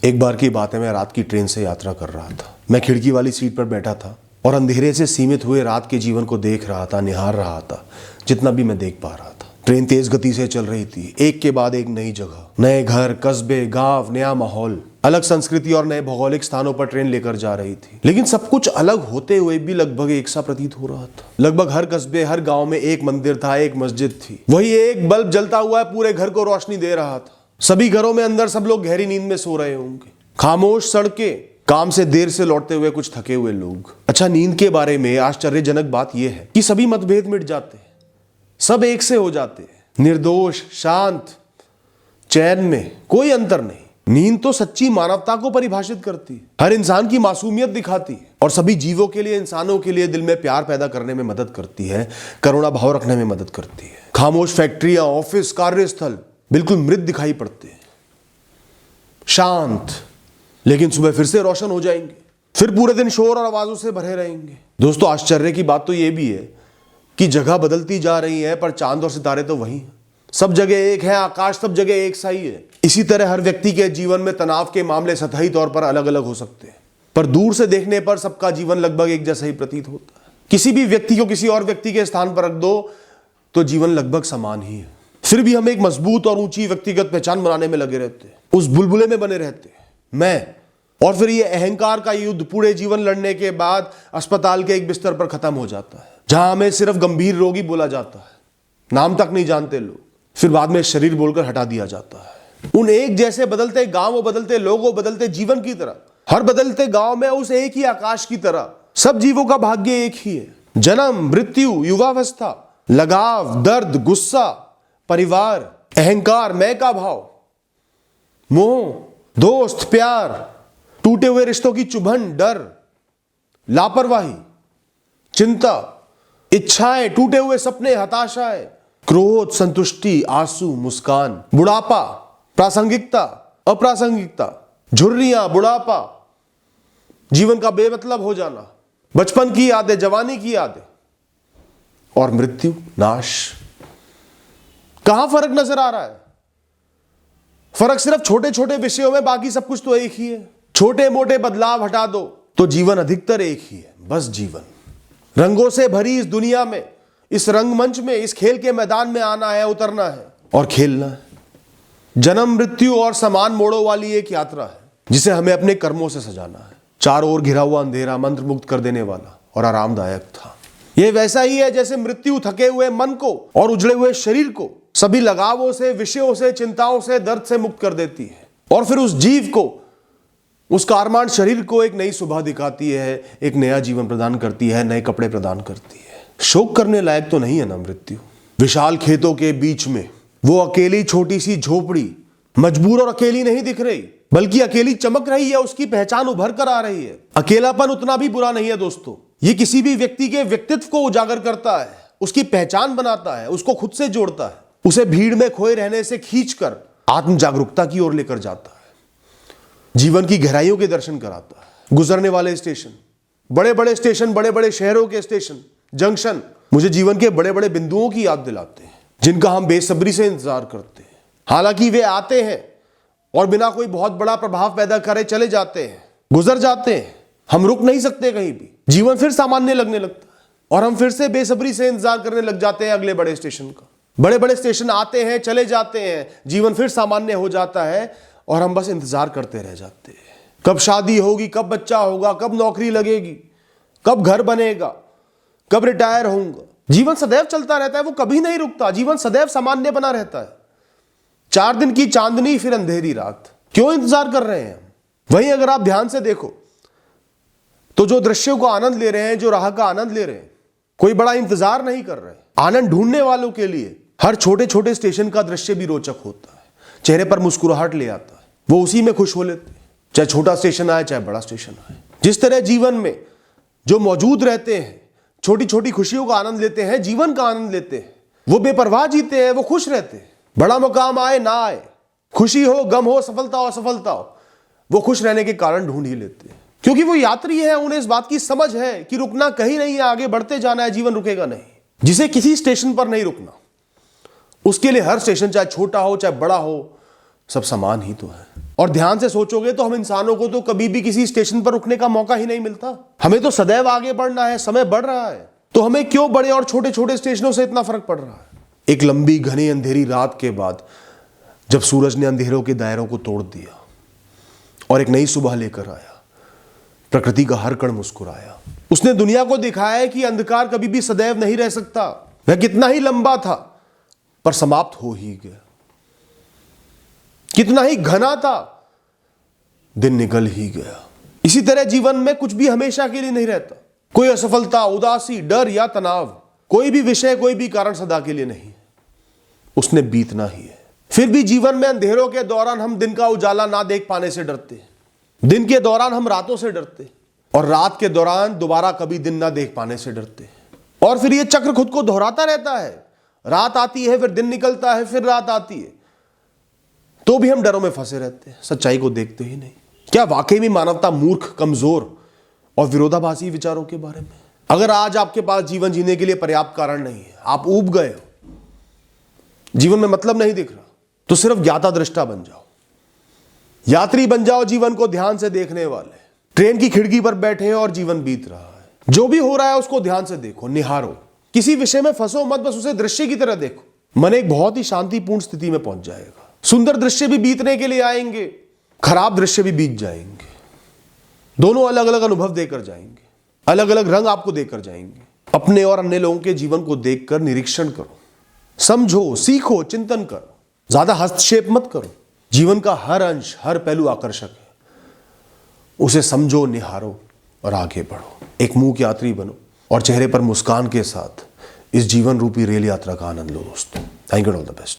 एक बार की बात है, मैं रात की ट्रेन से यात्रा कर रहा था। मैं खिड़की वाली सीट पर बैठा था और अंधेरे से सीमित हुए रात के जीवन को देख रहा था, निहार रहा था, जितना भी मैं देख पा रहा था। ट्रेन तेज गति से चल रही थी, एक के बाद एक नई जगह, नए घर, कस्बे, गांव, नया माहौल, अलग संस्कृति और नए भौगोलिक स्थानों पर ट्रेन लेकर जा रही थी। लेकिन सब कुछ अलग होते हुए भी लगभग एक सा प्रतीत हो रहा था। लगभग हर कस्बे, हर गांव में एक मंदिर था, एक मस्जिद थी। वही एक बल्ब जलता हुआ पूरे घर को रोशनी दे रहा था। सभी घरों में अंदर सब लोग गहरी नींद में सो रहे होंगे। खामोश सड़कें, काम से देर से लौटते हुए कुछ थके हुए लोग। अच्छा, नींद के बारे में आश्चर्यजनक बात यह है कि सभी मतभेद मिट जाते हैं, सब एक से हो जाते हैं, निर्दोष, शांत, चैन में कोई अंतर नहीं। नींद तो सच्ची मानवता को परिभाषित करती है, हर इंसान की मासूमियत दिखाती है और सभी जीवों के लिए, इंसानों के लिए दिल में प्यार पैदा करने में मदद करती है, करुणा भाव रखने में मदद करती है। खामोश फैक्ट्रियां, ऑफिस, कार्यस्थल बिल्कुल मृत दिखाई पड़ते हैं, शांत, लेकिन सुबह फिर से रोशन हो जाएंगे, फिर पूरे दिन शोर और आवाजों से भरे रहेंगे। दोस्तों, आश्चर्य की बात तो यह भी है कि जगह बदलती जा रही है पर चांद और सितारे तो वही हैं। सब जगह एक है, आकाश सब जगह एक सा ही है। इसी तरह हर व्यक्ति के जीवन में तनाव के मामले सतही तौर पर अलग अलग हो सकते हैं, पर दूर से देखने पर सबका जीवन लगभग एक जैसा ही प्रतीत होता है। किसी भी व्यक्ति को किसी और व्यक्ति के स्थान पर रख दो तो जीवन लगभग समान ही है। फिर भी हम एक मजबूत और ऊंची व्यक्तिगत पहचान बनाने में लगे रहते हैं, उस बुलबुले में बने रहते हैं, मैं। और फिर ये अहंकार का युद्ध पूरे जीवन लड़ने के बाद अस्पताल के एक बिस्तर पर खत्म हो जाता है, जहां हमें सिर्फ गंभीर रोगी बोला जाता है, नाम तक नहीं जानते लोग, फिर बाद में शरीर बोलकर हटा दिया जाता है। उन एक जैसे बदलते गांवों, बदलते लोगों, बदलते जीवन की तरह, हर बदलते गांव में उस एक ही आकाश की तरह सब जीवों का भाग्य एक ही है। जन्म, मृत्यु, युवावस्था, लगाव, दर्द, गुस्सा, परिवार, अहंकार, मैं का भाव, मोह, दोस्त, प्यार, टूटे हुए रिश्तों की चुभन, डर, लापरवाही, चिंता, इच्छाएं, टूटे हुए सपने, हताशाएं, क्रोध, संतुष्टि, आंसू, मुस्कान, बुढ़ापा, प्रासंगिकता, अप्रासंगिकता, झुर्रियां, बुढ़ापा, जीवन का बेमतलब हो जाना, बचपन की यादें, जवानी की यादें और मृत्यु, नाश। कहां फर्क नजर आ रहा है? फर्क सिर्फ छोटे छोटे विषयों में, बाकी सब कुछ तो एक ही है। छोटे मोटे बदलाव हटा दो तो जीवन अधिकतर एक ही है, बस जीवन। रंगों से भरी इस दुनिया में, इस रंगमंच में, इस खेल के मैदान में आना है, उतरना है और खेलना है। जन्म, मृत्यु और समान मोड़ों वाली एक यात्रा है जिसे हमें अपने कर्मों से सजाना है। चारों ओर घिरा हुआ अंधेरा मंत्र मुक्त कर देने वाला और आरामदायक था। यह वैसा ही है जैसे मृत्यु थके हुए मन को और उजड़े हुए शरीर को सभी लगावों से, विषयों से, चिंताओं से, दर्द से मुक्त कर देती है और फिर उस जीव को, उस कारमान शरीर को एक नई सुबह दिखाती है, एक नया जीवन प्रदान करती है, नए कपड़े प्रदान करती है। शोक करने लायक तो नहीं है ना मृत्यु। विशाल खेतों के बीच में वो अकेली छोटी सी झोपड़ी मजबूर और अकेली नहीं दिख रही, बल्कि अकेली चमक रही है, उसकी पहचान उभर कर आ रही है। अकेलापन उतना भी बुरा नहीं है दोस्तों, ये किसी भी व्यक्ति के व्यक्तित्व को उजागर करता है, उसकी पहचान बनाता है, उसको खुद से जोड़ता है, उसे भीड़ में खोए रहने से खींचकर आत्म जागरूकता की ओर लेकर जाता है, जीवन की गहराइयों के दर्शन कराता है। गुजरने वाले स्टेशन, बड़े बड़े स्टेशन, बड़े बड़े शहरों के स्टेशन, जंक्शन मुझे जीवन के बड़े बड़े बिंदुओं की याद दिलाते हैं, जिनका हम बेसब्री से इंतजार करते हैं। हालांकि वे आते हैं और बिना कोई बहुत बड़ा प्रभाव पैदा करे चले जाते हैं, गुजर जाते हैं। हम रुक नहीं सकते कहीं भी। जीवन फिर सामान्य लगने लगता है और हम फिर से बेसब्री से इंतजार करने लग जाते हैं अगले बड़े स्टेशन का। बड़े बड़े स्टेशन आते हैं, चले जाते हैं, जीवन फिर सामान्य हो जाता है और हम बस इंतजार करते रह जाते हैं। कब शादी होगी, कब बच्चा होगा, कब नौकरी लगेगी, कब घर बनेगा, कब रिटायर होऊंगा। जीवन सदैव चलता रहता है, वो कभी नहीं रुकता। जीवन सदैव सामान्य बना रहता है। 4 दिन की चांदनी, फिर अंधेरी रात। क्यों इंतजार कर रहे हैं हम? वहीं अगर आप ध्यान से देखो तो जो दृश्यों को आनंद ले रहे हैं, जो राह का आनंद ले रहे हैं, कोई बड़ा इंतजार नहीं कर रहे। आनंद ढूंढने वालों के लिए हर छोटे छोटे स्टेशन का दृश्य भी रोचक होता है, चेहरे पर मुस्कुराहट ले आता है, वो उसी में खुश हो लेते हैं, चाहे छोटा स्टेशन आए चाहे बड़ा स्टेशन आए। जिस तरह जीवन में जो मौजूद रहते हैं, छोटी छोटी खुशियों का आनंद लेते हैं, जीवन का आनंद लेते हैं, वो बेपरवाह जीते हैं, वो खुश रहते हैं। बड़ा मुकाम आए ना आए, खुशी हो, गम हो, सफलता हो, असफलता हो, वो खुश रहने के कारण ढूंढ ही लेते हैं, क्योंकि वो यात्री है। उन्हें इस बात की समझ है कि रुकना कहीं नहीं है, आगे बढ़ते जाना है, जीवन रुकेगा नहीं। जिसे किसी स्टेशन पर नहीं रुकना, उसके लिए हर स्टेशन चाहे छोटा हो चाहे बड़ा हो, सब समान ही तो है। और ध्यान से सोचोगे तो हम इंसानों को तो कभी भी किसी स्टेशन पर रुकने का मौका ही नहीं मिलता। हमें तो सदैव आगे बढ़ना है, समय बढ़ रहा है, तो हमें क्यों बड़े और छोटे छोटे स्टेशनों से इतना फर्क पड़ रहा है। एक लंबी घनी अंधेरी रात के बाद जब सूरज ने अंधेरों के दायरों को तोड़ दिया और एक नई सुबह लेकर आया, प्रकृति का हर कण मुस्कुराया। उसने दुनिया को दिखाया कि अंधकार कभी भी सदैव नहीं रह सकता। वह कितना ही लंबा था पर समाप्त हो ही गया, कितना ही घना था दिन निकल ही गया। इसी तरह जीवन में कुछ भी हमेशा के लिए नहीं रहता। कोई असफलता, उदासी, डर या तनाव, कोई भी विषय, कोई भी कारण सदा के लिए नहीं, उसने बीतना ही है। फिर भी जीवन में अंधेरों के दौरान हम दिन का उजाला ना देख पाने से डरते, दिन के दौरान हम रातों से डरते, और रात के दौरान दोबारा कभी दिन ना देख पाने से डरते। और फिर यह चक्र खुद को दोहराता रहता है। रात आती है, फिर दिन निकलता है, फिर रात आती है, तो भी हम डरों में फंसे रहते हैं, सच्चाई को देखते ही नहीं। क्या वाकई में मानवता मूर्ख, कमजोर और विरोधाभासी विचारों के बारे में? अगर आज आपके पास जीवन जीने के लिए पर्याप्त कारण नहीं है, आप ऊब गए हो, जीवन में मतलब नहीं दिख रहा, तो सिर्फ ज्ञाता दृष्टा बन जाओ, यात्री बन जाओ, जीवन को ध्यान से देखने वाले। ट्रेन की खिड़की पर बैठे और जीवन बीत रहा है, जो भी हो रहा है उसको ध्यान से देखो, निहारो। किसी विषय में फंसो मत, बस उसे दृश्य की तरह देखो। मन एक बहुत ही शांतिपूर्ण स्थिति में पहुंच जाएगा। सुंदर दृश्य भी बीतने के लिए आएंगे, खराब दृश्य भी बीत जाएंगे। दोनों अलग अलग अनुभव देकर जाएंगे, अलग अलग रंग आपको देकर जाएंगे। अपने और अन्य लोगों के जीवन को देखकर निरीक्षण करो, समझो, सीखो, चिंतन करो। ज्यादा हस्तक्षेप मत करो। जीवन का हर अंश, हर पहलू आकर्षक है, उसे समझो, निहारो और आगे बढ़ो। एक मूक यात्री बनो और चेहरे पर मुस्कान के साथ इस जीवन रूपी रेल यात्रा का आनंद लो दोस्तों। Thank you, all the best.